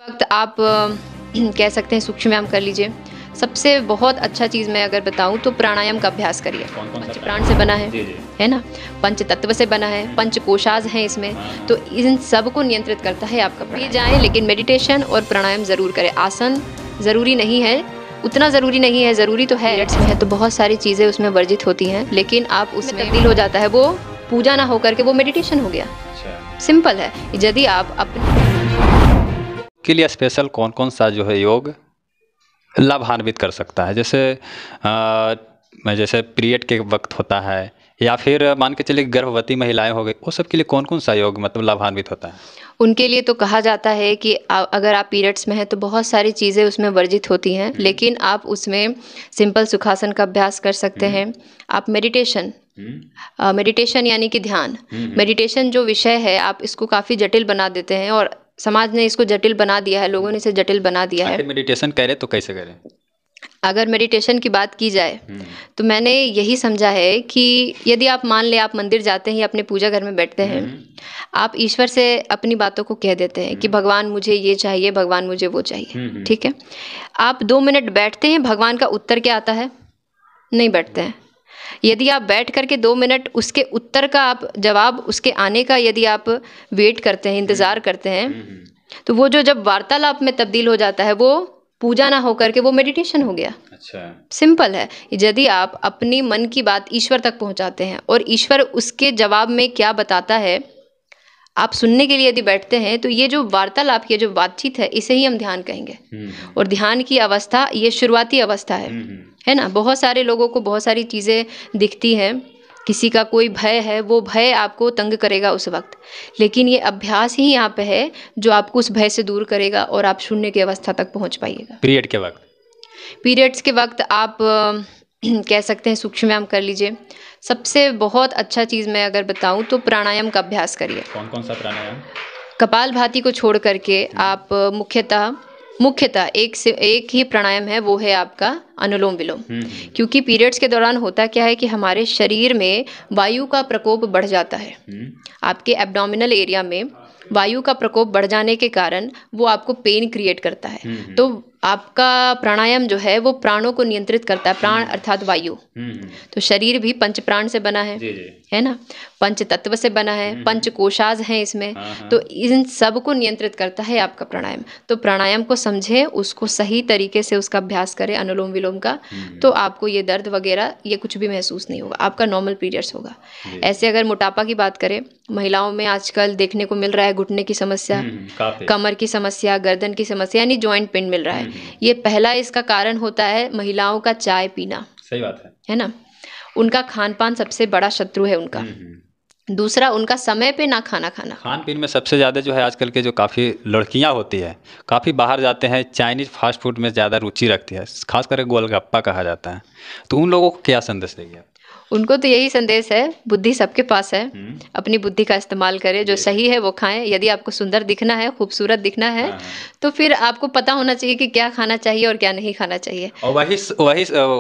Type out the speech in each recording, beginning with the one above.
वक्त आप कह सकते हैं सूक्ष्म व्यायाम कर लीजिए। सबसे बहुत अच्छा चीज़ मैं अगर बताऊं तो प्राणायाम का अभ्यास करिए। पंच प्राण से बना है ना, पंच तत्व से बना है, पंच कोशाज हैं इसमें, तो इन सब को नियंत्रित करता है आपका प्राणायाम। जाए लेकिन मेडिटेशन और प्राणायाम ज़रूर करें। आसन ज़रूरी नहीं है, उतना ज़रूरी नहीं है, ज़रूरी तो है में है तो बहुत सारी चीज़ें उसमें वर्जित होती हैं, लेकिन आप उसमें तब्दील हो जाता है। वो पूजा ना होकर के वो मेडिटेशन हो गया। सिंपल है। यदि आप अपने के लिए स्पेशल कौन कौन सा जो है योग लाभान्वित कर सकता है, जैसे पीरियड के वक्त होता है या फिर मान के चलिए गर्भवती महिलाएं हो गई, वो सब के लिए कौन कौन सा योग मतलब लाभान्वित होता है? उनके लिए तो कहा जाता है कि अगर आप पीरियड्स में हैं तो बहुत सारी चीज़ें उसमें वर्जित होती हैं, लेकिन आप उसमें सिंपल सुखासन का अभ्यास कर सकते हैं। आप मेडिटेशन यानी कि ध्यान, मेडिटेशन जो विषय है आप इसको काफ़ी जटिल बना देते हैं और समाज ने इसको जटिल बना दिया है, लोगों ने इसे जटिल बना दिया है। मेडिटेशन करें तो कैसे करें? अगर मेडिटेशन की बात की जाए तो मैंने यही समझा है कि यदि आप मान लें आप मंदिर जाते हैं या अपने पूजा घर में बैठते हैं, आप ईश्वर से अपनी बातों को कह देते हैं कि भगवान मुझे ये चाहिए, भगवान मुझे वो चाहिए, ठीक है। आप 2 मिनट बैठते हैं, भगवान का उत्तर क्या आता है? नहीं बैठते हैं। यदि आप बैठ करके 2 मिनट उसके उत्तर का आप जवाब उसके आने का यदि आप वेट करते हैं, इंतज़ार करते हैं, तो वो जो जब वार्तालाप में तब्दील हो जाता है वो पूजा ना होकर के वो मेडिटेशन हो गया। अच्छा, सिंपल है। यदि आप अपनी मन की बात ईश्वर तक पहुंचाते हैं और ईश्वर उसके जवाब में क्या बताता है आप सुनने के लिए यदि बैठते हैं, तो ये जो वार्तालाप की जो बातचीत है इसे ही हम ध्यान कहेंगे। और ध्यान की अवस्था ये शुरुआती अवस्था है ना। बहुत सारे लोगों को बहुत सारी चीज़ें दिखती हैं, किसी का कोई भय है, वो भय आपको तंग करेगा उस वक्त, लेकिन ये अभ्यास ही यहाँ पे है जो आपको उस भय से दूर करेगा और आप शून्य की अवस्था तक पहुँच पाइएगा। पीरियड्स के वक्त आप कह सकते हैं सूक्ष्म व्यायाम कर लीजिए। सबसे बहुत अच्छा चीज़ मैं अगर बताऊं तो प्राणायाम का अभ्यास करिए। कौन कौन सा प्राणायाम? कपालभाति को छोड़ करके आप मुख्यतः एक ही प्राणायाम है, वो है आपका अनुलोम विलोम। क्योंकि पीरियड्स के दौरान होता क्या है कि हमारे शरीर में वायु का प्रकोप बढ़ जाता है। आपके एब्डोमिनल एरिया में वायु का प्रकोप बढ़ जाने के कारण वो आपको पेन क्रिएट करता है। तो आपका प्राणायाम जो है वो प्राणों को नियंत्रित करता है। प्राण अर्थात वायु। तो शरीर भी पंच प्राण से बना है ना, पंच तत्व से बना है, पंच कोशाज हैं इसमें, तो इन सब को नियंत्रित करता है आपका प्राणायाम। तो प्राणायाम को समझें, उसको सही तरीके से उसका अभ्यास करें अनुलोम विलोम का, तो आपको ये दर्द वगैरह ये कुछ भी महसूस नहीं होगा, आपका नॉर्मल पीरियड्स होगा। ऐसे अगर मोटापा की बात करें, महिलाओं में आजकल देखने को मिल रहा है घुटने की समस्या, कमर की समस्या, गर्दन की समस्या यानी जॉइंट पेन मिल रहा है। ये पहला इसका कारण होता है महिलाओं का चाय पीना। सही बात है ना। उनका खान पान सबसे बड़ा शत्रु है उनका। दूसरा उनका समय पे ना खाना खाना। खान पीन में सबसे ज़्यादा जो है आजकल के जो काफ़ी लड़कियां होती है, काफ़ी बाहर जाते हैं, चाइनीज़ फास्ट फूड में ज़्यादा रुचि रखती है, खास करके गोलगप्पा कहा जाता है। तो उन लोगों को क्या संदेश देंगे आप? उनको तो यही संदेश है, बुद्धि सबके पास है, अपनी बुद्धि का इस्तेमाल करें, जो सही है वो खाएं। यदि आपको सुंदर दिखना है, खूबसूरत दिखना है, तो फिर आपको पता होना चाहिए कि क्या खाना चाहिए और क्या नहीं खाना चाहिए। और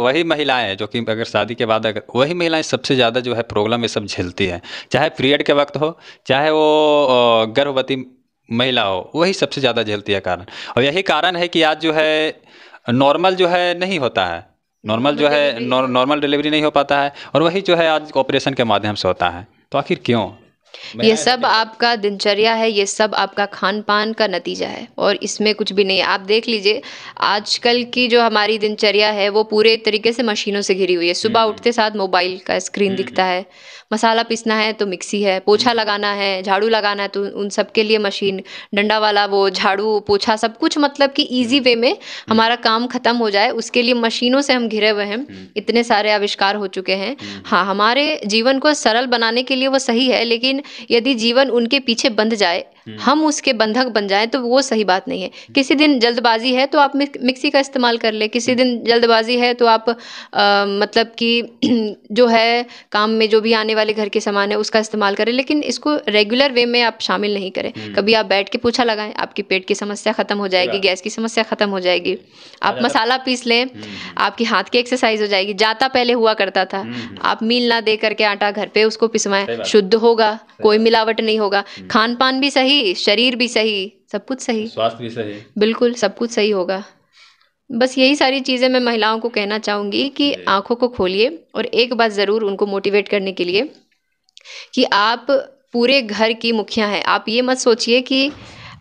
वही महिलाएं जो कि अगर शादी के बाद अगर वही महिलाएं सबसे ज़्यादा जो है प्रॉब्लम ये सब झेलती है, चाहे पीरियड के वक्त हो, चाहे वो गर्भवती महिला हो, वही सबसे ज़्यादा झेलती है कारण। और यही कारण है कि आज जो है नॉर्मल जो है नहीं होता है, नॉर्मल डिलीवरी नहीं हो पाता है, और वही जो है आज ऑपरेशन के माध्यम से होता है। तो आखिर क्यों? ये सब आपका दिनचर्या है, ये सब आपका खान पान का नतीजा है और इसमें कुछ भी नहीं है। आप देख लीजिए आजकल की जो हमारी दिनचर्या है वो पूरे तरीके से मशीनों से घिरी हुई है। सुबह उठते साथ मोबाइल का स्क्रीन दिखता है, मसाला पीसना है तो मिक्सी है, पोछा लगाना है, झाड़ू लगाना है तो उन सब के लिए मशीन, डंडा वाला वो झाड़ू पोछा सब कुछ, मतलब कि ईजी वे में हमारा काम खत्म हो जाए उसके लिए मशीनों से हम घिरे हुए हैं। इतने सारे आविष्कार हो चुके हैं। हाँ, हमारे जीवन को सरल बनाने के लिए वो सही है, लेकिन यदि जीवन उनके पीछे बंध जाए, हम उसके बंधक बन जाएं, तो वो सही बात नहीं है। किसी दिन जल्दबाजी है तो आप मिक्सी का इस्तेमाल कर ले, किसी दिन जल्दबाजी है तो आप मतलब कि जो है काम में जो भी आने वाले घर के सामान है उसका इस्तेमाल करें, लेकिन इसको रेगुलर वे में आप शामिल नहीं करें। कभी आप बैठ के पोछा लगाएं, आपकी पेट की समस्या खत्म हो जाएगी, गैस की समस्या खत्म हो जाएगी। आप मसाला पीस लें, आपकी हाथ की एक्सरसाइज हो जाएगी। जाता पहले हुआ करता था, आप मील ना दे करके आटा घर पे उसको पिसवाएं, शुद्ध होगा, कोई मिलावट नहीं होगा। खान पान भी सही सही, शरीर भी सही, सब कुछ सही। स्वास्थ्य भी सही। बिल्कुल, सब कुछ सही होगा। बस यही सारी चीज़ें मैं महिलाओं को कहना चाहूँगी कि जी। आँखों को खोलिए और एक बात ज़रूर उनको मोटिवेट करने के लिए कि आप पूरे घर की मुखिया हैं। आप ये मत सोचिए कि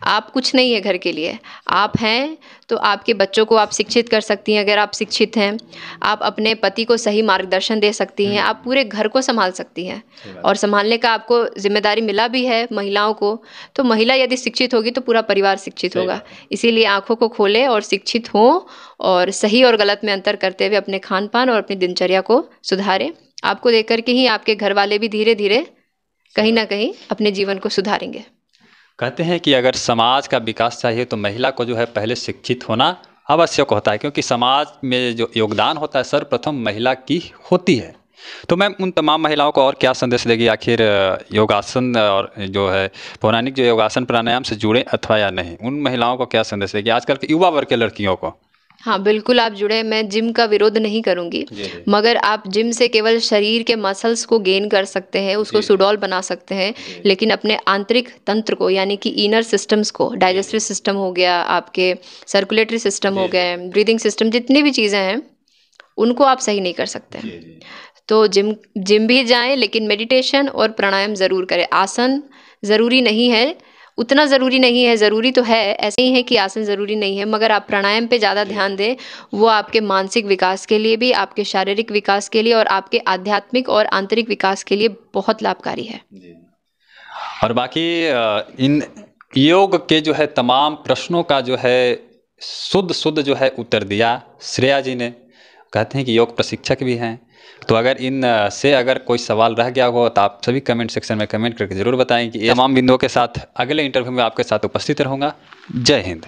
आप कुछ नहीं है घर के लिए। आप हैं तो आपके बच्चों को आप शिक्षित कर सकती हैं अगर आप शिक्षित हैं। आप अपने पति को सही मार्गदर्शन दे सकती हैं। आप पूरे घर को सँभाल सकती हैं और सँभालने का आपको ज़िम्मेदारी मिला भी है महिलाओं को। तो महिला यदि शिक्षित होगी तो पूरा परिवार शिक्षित सही होगा। बात है। इसीलिए आँखों को खोलें और शिक्षित हों और सही और गलत में अंतर करते हुए अपने खान-पान और अपनी दिनचर्या को सुधारें। आपको देख कर के ही आपके घरवाले भी धीरे-धीरे कहीं न कहीं अपने जीवन को सुधारेंगे। कहते हैं कि अगर समाज का विकास चाहिए तो महिला को जो है पहले शिक्षित होना आवश्यक होता है, क्योंकि समाज में जो योगदान होता है सर्वप्रथम महिला की होती है। तो मैम उन तमाम महिलाओं को और क्या संदेश देगी, आखिर योगासन और जो है पौराणिक जो योगासन प्राणायाम से जुड़े अथवा या नहीं, उन महिलाओं को क्या संदेश देगी आजकल के युवा वर्ग के लड़कियों को? हाँ, बिल्कुल आप जुड़े। मैं जिम का विरोध नहीं करूँगी, जी। मगर आप जिम से केवल शरीर के मसल्स को गेन कर सकते हैं, उसको जी। सुडौल बना सकते हैं, जी। लेकिन अपने आंतरिक तंत्र को यानी कि इनर सिस्टम्स को, डाइजेस्टिव सिस्टम हो गया, आपके सर्कुलेटरी सिस्टम हो जी, गए, ब्रीदिंग सिस्टम, जितनी भी चीज़ें हैं, उनको आप सही नहीं कर सकते। जी, जी। तो जिम जिम भी जाएँ लेकिन मेडिटेशन और प्राणायाम ज़रूर करें। आसन ज़रूरी नहीं है, उतना ज़रूरी नहीं है, ज़रूरी तो है, ऐसे ही है कि आसन ज़रूरी नहीं है, मगर आप प्राणायाम पे ज़्यादा ध्यान दें। वो आपके मानसिक विकास के लिए भी, आपके शारीरिक विकास के लिए और आपके आध्यात्मिक और आंतरिक विकास के लिए बहुत लाभकारी है। और बाकी इन योग के जो है तमाम प्रश्नों का जो है शुद्ध जो है उत्तर दिया श्रेया जी ने। कहते हैं कि योग प्रशिक्षक भी हैं। तो अगर इन से अगर कोई सवाल रह गया हो तो आप सभी कमेंट सेक्शन में कमेंट करके ज़रूर बताएं कि ये तमाम बिंदुओं के साथ अगले इंटरव्यू में आपके साथ उपस्थित रहूँगा। जय हिंद।